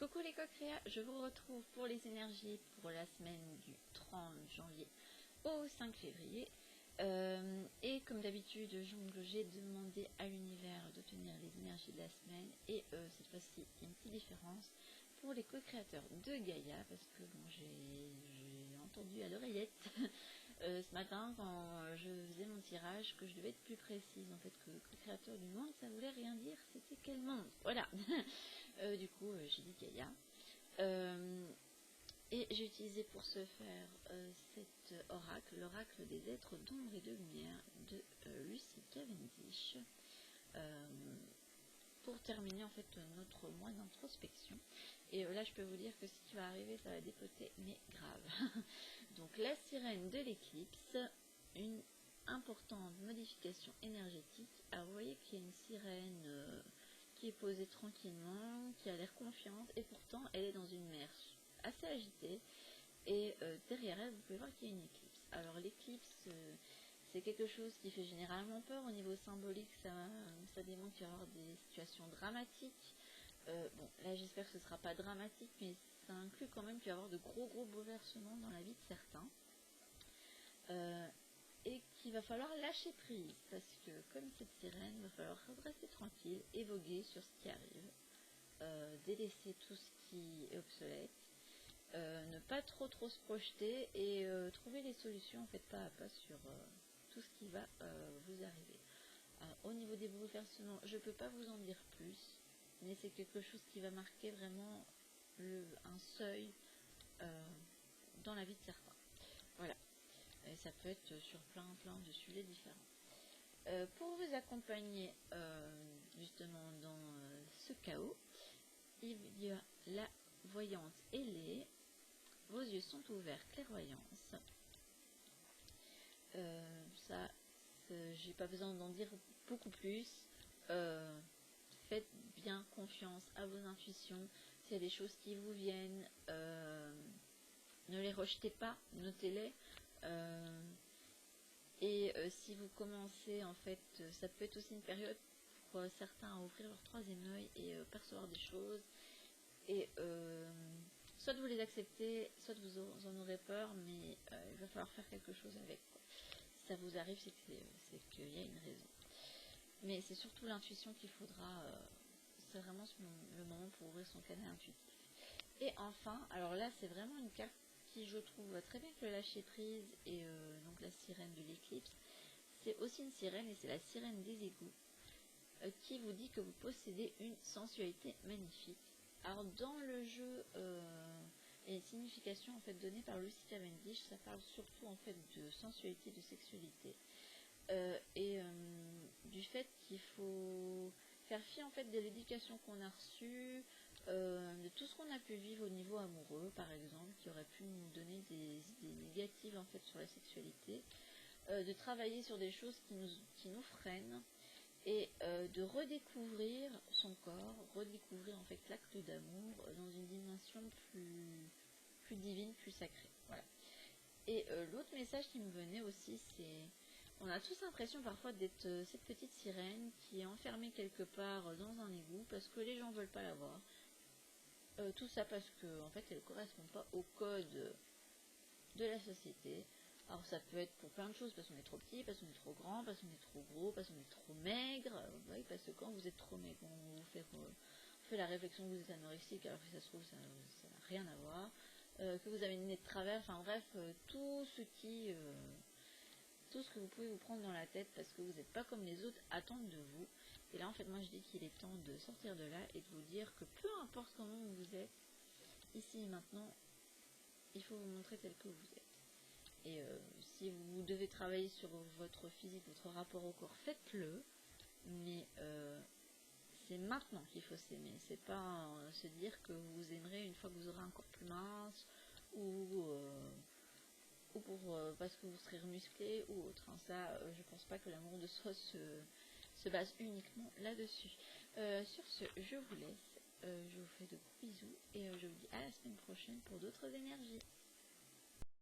Coucou les co-créas, je vous retrouve pour les énergies pour la semaine du 30 janvier au 5 février. Et comme d'habitude, j'ai demandé à l'univers d'obtenir les énergies de la semaine. Et cette fois-ci, il y a une petite différence pour les co-créateurs de Gaïa, parce que bon, j'ai entendu à l'oreillette ce matin quand je faisais mon tirage que je devais être plus précise en fait que co-créateur du monde, ça voulait rien dire, c'était quel monde, voilà. Du coup j'ai dit Gaïa, et j'ai utilisé pour ce faire cet oracle, l'oracle des êtres d'ombre et de lumière de Lucie Cavendish, pour terminer en fait notre mois d'introspection. Et là je peux vous dire que ce qui va arriver, ça va dépoter, mais grave. Donc la sirène de l'éclipse, une importante modification énergétique. Alors vous voyez qu'il y a une sirène qui est posée tranquillement, qui a l'air confiante, et pourtant elle est dans une mer assez agitée, et derrière elle vous pouvez voir qu'il y a une éclipse. Alors l'éclipse, c'est quelque chose qui fait généralement peur. Au niveau symbolique, ça démontre qu'il va y avoir des situations dramatiques. Bon, là j'espère que ce ne sera pas dramatique, mais ça inclut quand même qu'il va y avoir de gros bouleversements dans la vie de certains. Et qu'il va falloir lâcher prise, parce que comme cette sirène, il va falloir rester tranquille, évoquer sur ce qui arrive, délaisser tout ce qui est obsolète, ne pas trop se projeter, et trouver les solutions en fait pas à pas sur tout ce qui va vous arriver. Au niveau des bouleversements, je ne peux pas vous en dire plus, mais c'est quelque chose qui va marquer vraiment un seuil dans la vie de certains. Voilà. Et ça peut être sur plein de sujets différents. Pour vous accompagner justement dans ce chaos, il y a la voyante ailée. Vos yeux sont ouverts, clairvoyance. Ça, j'ai pas besoin d'en dire beaucoup plus. Faites bien confiance à vos intuitions. S'il y a des choses qui vous viennent, ne les rejetez pas, notez-les. Si vous commencez, en fait, ça peut être aussi une période pour certains à ouvrir leur troisième œil et percevoir des choses. Et soit vous les acceptez, soit vous en aurez peur, mais il va falloir faire quelque chose avec, quoi. Si ça vous arrive, c'est qu'il y a une raison. Mais c'est surtout l'intuition qu'il faudra, c'est vraiment le moment pour ouvrir son canal intuitif. Et enfin, alors là c'est vraiment une carte qui je trouve très bien que le lâcher prise, et donc la sirène de l'éclipse, c'est aussi une sirène, et c'est la sirène des égouts, qui vous dit que vous possédez une sensualité magnifique. Alors dans le jeu, et les significations en fait données par Lucie Cavendish, ça parle surtout en fait de sensualité, de sexualité, du fait qu'il faut faire fi en fait de l'éducation qu'on a reçue, de tout ce qu'on a pu vivre au niveau amoureux par exemple, qui aurait pu nous donner des idées négatives en fait sur la sexualité, de travailler sur des choses qui nous freinent, et de redécouvrir son corps, redécouvrir en fait l'acte d'amour dans une dimension plus divine, plus sacrée. Voilà. Et l'autre message qui me venait aussi, c'est on a tous l'impression parfois d'être cette petite sirène qui est enfermée quelque part dans un égout parce que les gens ne veulent pas la voir. Tout ça parce que en fait elle ne correspond pas au code de la société. Alors ça peut être pour plein de choses, parce qu'on est trop petit, parce qu'on est trop grand, parce qu'on est trop gros, parce qu'on est trop maigre. Oui, parce que quand vous êtes trop maigre, on vous fait la réflexion que vous êtes anorexique, alors que ça se trouve ça n'a rien à voir. Que vous avez une nez de travers, enfin bref, tout ce que vous pouvez vous prendre dans la tête parce que vous n'êtes pas comme les autres attendent de vous. Et là en fait moi je dis qu'il est temps de sortir de là et de vous dire que peu importe comment vous êtes, ici et maintenant, il faut vous montrer tel que vous êtes. Et si vous devez travailler sur votre physique, votre rapport au corps, faites-le. Mais c'est maintenant qu'il faut s'aimer. C'est pas se dire que vous vous aimerez une fois que vous aurez un corps plus mince, ou parce que vous serez remusclé ou autre. Ça, je pense pas que l'amour de soi se base uniquement là-dessus. Sur ce, je vous laisse. Je vous fais de gros bisous et je vous dis à la semaine prochaine pour d'autres énergies.